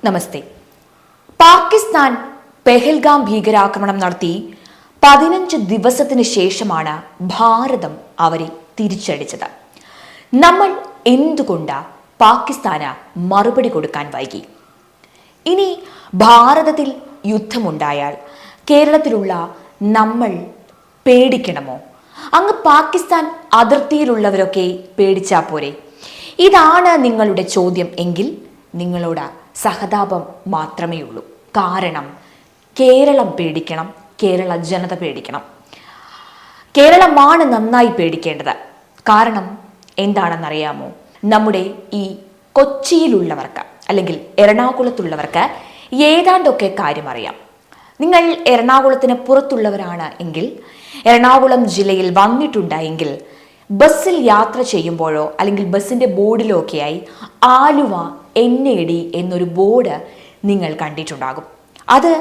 നമസ്തേ. പാകിസ്ഥാൻ പെഹൽഗാം ഭീകരാക്രമണം നടത്തി 15 ദിവസത്തിന് ശേഷമാണ് ഭാരതം അവരെ തിരിച്ചടിച്ചത്. നമ്മൾ എന്തുകൊണ്ട് പാകിസ്ഥാന് മറുപടി കൊടുക്കാൻ വൈകി? ഇനി ഭാരതത്തിൽ യുദ്ധമുണ്ടായാൽ കേരളത്തിലുള്ള നമ്മൾ പേടിക്കണമോ? അങ്ങ് പാകിസ്ഥാൻ അതിർത്തിയിലുള്ളവരൊക്കെ പേടിച്ചാ പോരെ? ഇതാണ് നിങ്ങളുടെ ചോദ്യം എങ്കിൽ നിങ്ങളോട് സഹതാപം മാത്രമേ ഉള്ളൂ. കാരണം കേരളം പേടിക്കണം, കേരള ജനത പേടിക്കണം. കേരളമാണ് നന്നായി പേടിക്കേണ്ടത്. കാരണം എന്താണെന്നറിയാമോ? നമ്മുടെ ഈ കൊച്ചിയിലുള്ളവർക്ക് അല്ലെങ്കിൽ എറണാകുളത്തുള്ളവർക്ക് ഏതാണ്ടൊക്കെ കാര്യം അറിയാം. നിങ്ങൾ എറണാകുളത്തിന് പുറത്തുള്ളവരാണ് എങ്കിൽ, എറണാകുളം ജില്ലയിൽ വന്നിട്ടുണ്ടെങ്കിൽ ബസ്സിൽ യാത്ര ചെയ്യുമ്പോഴോ അല്ലെങ്കിൽ ബസ്സിൻ്റെ ബോർഡിലോ ഒക്കെയായി ആലുവ NAD എന്നൊരു ബോർഡ് നിങ്ങൾ കണ്ടിട്ടുണ്ടാകും. അത്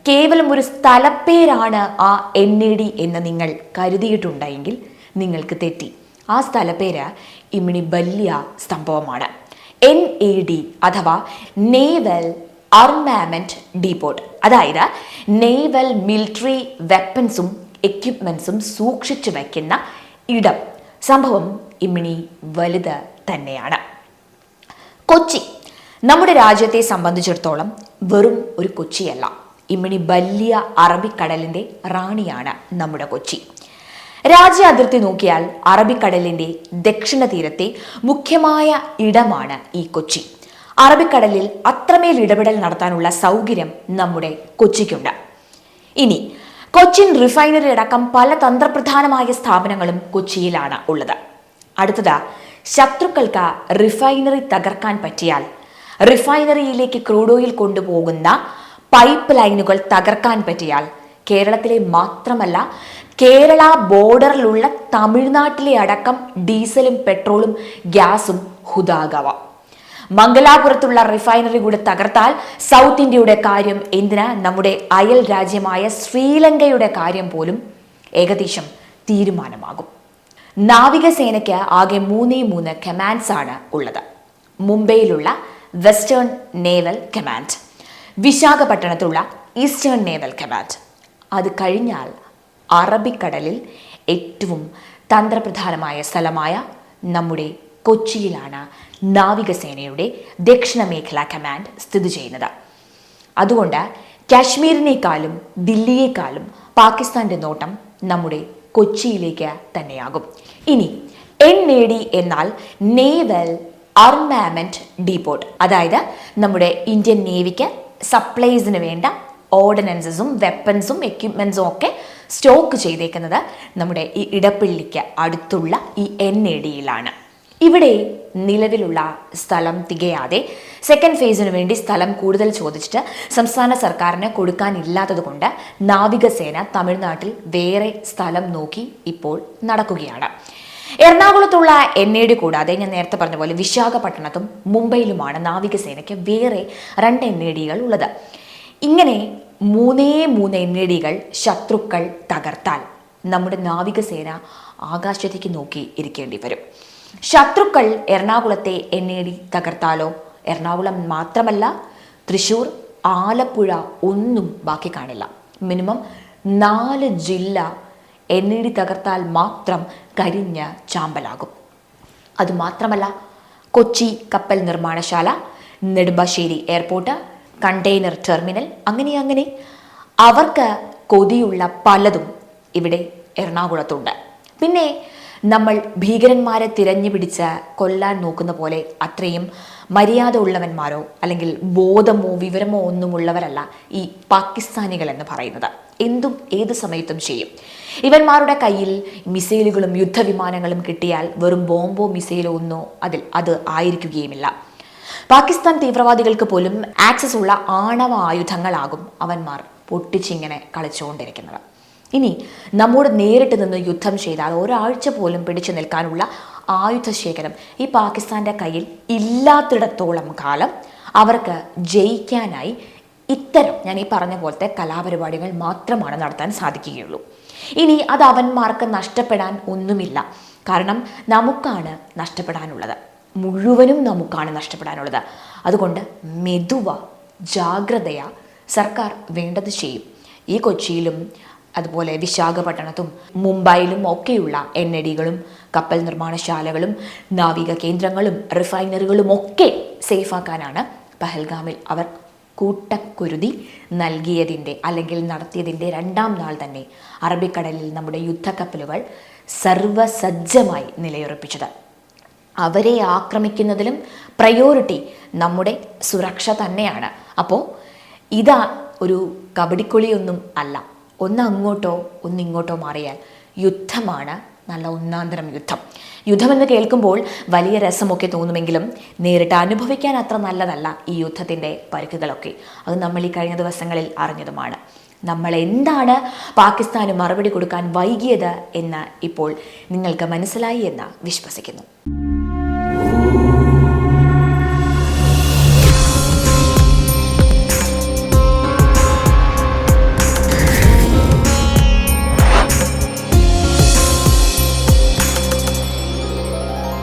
കേവലം ഒരു സ്ഥലപ്പേരാണ് ആ NAD എന്ന് നിങ്ങൾ കരുതിയിട്ടുണ്ടെങ്കിൽ നിങ്ങൾക്ക് തെറ്റി. ആ സ്ഥലപ്പേര് ഇമ്മിണി വലിയ സംഭവമാണ്. NAD അഥവാ നേവൽ ആർമാമെന്റ് ഡീപോട്ട്, അതായത് നേവൽ മിലിറ്ററി വെപ്പൺസും എക്യുപ്മെന്റ്സും സൂക്ഷിച്ചു വയ്ക്കുന്ന ഇടം. സംഭവം ഇമ്മിണി വലുത് തന്നെയാണ്. കൊച്ചി നമ്മുടെ രാജ്യത്തെ സംബന്ധിച്ചിടത്തോളം വെറും ഒരു കൊച്ചിയല്ല. ഇമ്മിണി വലിയ അറബിക്കടലിന്റെ റാണിയാണ് നമ്മുടെ കൊച്ചി. രാജ്യ അതിർത്തി നോക്കിയാൽ അറബിക്കടലിന്റെ ദക്ഷിണ തീരത്തെ മുഖ്യമായ ഇടമാണ് ഈ കൊച്ചി. അറബിക്കടലിൽ അത്രമേൽ ഇടപെടൽ നടത്താനുള്ള സൗകര്യം നമ്മുടെ കൊച്ചിക്കുണ്ട്. ഇനി കൊച്ചിൻ റിഫൈനറി അടക്കം പല തന്ത്രപ്രധാനമായ സ്ഥാപനങ്ങളും കൊച്ചിയിലാണ് ഉള്ളത്. അടുത്തത്, ശത്രുക്കൾക്ക് റിഫൈനറി തകർക്കാൻ പറ്റിയാൽ റിഫൈനറിയിലേക്ക് ക്രൂഡ് ഓയിൽ കൊണ്ടുപോകുന്ന പൈപ്പ് ലൈനുകൾ തകർക്കാൻ പറ്റിയാൽ കേരളത്തിലെ മാത്രമല്ല, കേരള ബോർഡറിലുള്ള തമിഴ്നാട്ടിലെ അടക്കം ഡീസലും പെട്രോളും ഗ്യാസും ഹുദാഗാവാം. മംഗലാപുരത്തുള്ള റിഫൈനറി കൂടെ തകർത്താൽ സൗത്ത് ഇന്ത്യയുടെ കാര്യം എന്തിനാ, നമ്മുടെ അയൽ രാജ്യമായ ശ്രീലങ്കയുടെ കാര്യം പോലും ഏകദേശം തീരുമാനമാകും. നാവികസേനയ്ക്ക് ആകെ 3 കമാൻഡ്സ് ആണ് ഉള്ളത്. മുംബൈയിലുള്ള വെസ്റ്റേൺ നേവൽ കമാൻഡ്, വിശാഖപട്ടണത്തുള്ള ഈസ്റ്റേൺ നേവൽ കമാൻഡ്. അത് കഴിഞ്ഞാൽ അറബിക്കടലിൽ ഏറ്റവും തന്ത്രപ്രധാനമായ സ്ഥലമായ നമ്മുടെ കൊച്ചിയിലാണ് നാവികസേനയുടെ ദക്ഷിണ മേഖലാ കമാൻഡ് സ്ഥിതി ചെയ്യുന്നത്. അതുകൊണ്ട് കാശ്മീരിനേക്കാളും ദില്ലിയേക്കാളും പാകിസ്ഥാന്റെ നോട്ടം നമ്മുടെ കൊച്ചിയിലേക്ക് തന്നെയാകും. ഇനി NAD എന്നാൽ നേവൽ ആർമാമെന്റ് ഡീപോട്ട്, അതായത് നമ്മുടെ ഇന്ത്യൻ നേവിക്ക് സപ്ലൈസിന് വേണ്ട ഓർഡിനൻസസും വെപ്പൺസും എക്യുപ്മെന്റ്സും ഒക്കെ സ്റ്റോക്ക് ചെയ്തേക്കുന്നത് നമ്മുടെ ഈ ഇടപ്പള്ളിക്ക് അടുത്തുള്ള ഈ NADയിലാണ്. ഇവിടെ നിലവിലുള്ള സ്ഥലം തികയാതെ സെക്കൻഡ് ഫേസിന് വേണ്ടി സ്ഥലം കൂടുതൽ ചോദിച്ചിട്ട് സംസ്ഥാന സർക്കാരിന് കൊടുക്കാനില്ലാത്തത് കൊണ്ട് നാവികസേന തമിഴ്നാട്ടിൽ വേറെ സ്ഥലം നോക്കി ഇപ്പോൾ നടക്കുകയാണ്. എറണാകുളത്തുള്ള NAD കൂടാതെ ഞാൻ നേരത്തെ പറഞ്ഞ പോലെ വിശാഖപട്ടണത്തും മുംബൈയിലുമാണ് നാവികസേനയ്ക്ക് വേറെ 2 NADകൾ ഉള്ളത്. ഇങ്ങനെ 3 NADകൾ ശത്രുക്കൾ തകർത്താൽ നമ്മുടെ നാവികസേന ആകാശത്തേക്ക് നോക്കി ഇരിക്കേണ്ടി വരും. ശത്രുക്കൾ എറണാകുളത്തെ NAD തകർത്താലോ എറണാകുളം മാത്രമല്ല, തൃശ്ശൂർ, ആലപ്പുഴ ഒന്നും ബാക്കി കാണില്ല. മിനിമം 4 ജില്ല NAD തകർത്താൽ മാത്രം കരിഞ്ഞ് ചാമ്പലാകും. അതുമാത്രമല്ല, കൊച്ചി കപ്പൽ നിർമ്മാണശാല, നെടുമ്പാശ്ശേരി എയർപോർട്ട്, കണ്ടെയ്നർ ടെർമിനൽ, അങ്ങനെ അവർക്ക് കൊതിയുള്ള പലതും ഇവിടെ എറണാകുളത്തുണ്ട്. പിന്നെ നമ്മൾ ഭീകരന്മാരെ തിരഞ്ഞു പിടിച്ച് കൊല്ലാൻ നോക്കുന്ന പോലെ അത്രയും മര്യാദ ഉള്ളവന്മാരോ അല്ലെങ്കിൽ ബോധമോ വിവരമോ ഒന്നുമുള്ളവരല്ല ഈ പാകിസ്ഥാനികൾ എന്ന് പറയുന്നത്. എന്തും ഏത് സമയത്തും ചെയ്യും. ഇവന്മാരുടെ കയ്യിൽ മിസൈലുകളും യുദ്ധവിമാനങ്ങളും കിട്ടിയാൽ വെറും ബോംബോ മിസൈലോ ഒന്നോ അത് ആയിരിക്കുകയുമില്ല. പാകിസ്ഥാൻ തീവ്രവാദികൾക്ക് പോലും ആക്സസ് ഉള്ള ആണവ ആയുധങ്ങളാകും അവന്മാർ പൊട്ടിച്ചിങ്ങനെ കളിച്ചുകൊണ്ടിരിക്കുന്നത്. ഇനി നമ്മോട് നേരിട്ട് നിന്ന് യുദ്ധം ചെയ്താൽ ഒരാഴ്ച പോലും പിടിച്ചു നിൽക്കാനുള്ള ആയുധശേഖരം ഈ പാകിസ്ഥാന്റെ കയ്യിൽ ഇല്ലാത്തിടത്തോളം കാലം അവർക്ക് ജയിക്കാനായി ഇത്തരം ഞാൻ ഈ പറഞ്ഞ പോലത്തെ കലാപരിപാടികൾ മാത്രമാണ് നടത്താൻ സാധിക്കുകയുള്ളൂ. ഇനി അത് അവന്മാർക്ക് നഷ്ടപ്പെടാൻ ഒന്നുമില്ല. കാരണം നമുക്കാണ് നഷ്ടപ്പെടാനുള്ളത്, മുഴുവനും നമുക്കാണ് നഷ്ടപ്പെടാനുള്ളത്. അതുകൊണ്ട് മെതുവ ജാഗ്രതയാ സർക്കാർ വേണ്ടത് ചെയ്യും. ഈ കൊച്ചിയിലും അതുപോലെ വിശാഖപട്ടണത്തും മുംബൈയിലും ഒക്കെയുള്ള എണ്ണടികളും കപ്പൽ നിർമ്മാണശാലകളും നാവിക കേന്ദ്രങ്ങളും റിഫൈനറികളും ഒക്കെ സേഫാക്കാനാണ് പഹൽഗാമിൽ അവർ കൂട്ടക്കുരുതി നൽകിയതിൻ്റെ അല്ലെങ്കിൽ നടത്തിയതിൻ്റെ 2ാം നാൾ തന്നെ അറബിക്കടലിൽ നമ്മുടെ യുദ്ധക്കപ്പലുകൾ സർവസജ്ജമായി നിലയുറപ്പിച്ചത്. അവരെ ആക്രമിക്കുന്നതിലും പ്രയോറിറ്റി നമ്മുടെ സുരക്ഷ തന്നെയാണ്. അപ്പോൾ ഇതാ ഒരു കബഡിക്കൊളിയൊന്നും അല്ല. ഒന്ന് അങ്ങോട്ടോ ഒന്ന് ഇങ്ങോട്ടോ മാറിയാൽ യുദ്ധമാണ്, നല്ല ഒന്നാന്തരം യുദ്ധം. യുദ്ധമെന്ന് കേൾക്കുമ്പോൾ വലിയ രസമൊക്കെ തോന്നുമെങ്കിലും നേരിട്ട് അനുഭവിക്കാൻ അത്ര നല്ലതല്ല ഈ യുദ്ധത്തിൻ്റെ പരിക്കുകളൊക്കെ. അത് നമ്മൾ ഈ കഴിഞ്ഞ ദിവസങ്ങളിൽ അറിഞ്ഞതുമാണ്. നമ്മൾ എന്താണ് പാകിസ്ഥാന് മറുപടി കൊടുക്കാൻ വൈകിയത് എന്ന് ഇപ്പോൾ നിങ്ങൾക്ക് മനസ്സിലായി എന്ന് വിശ്വസിക്കുന്നു.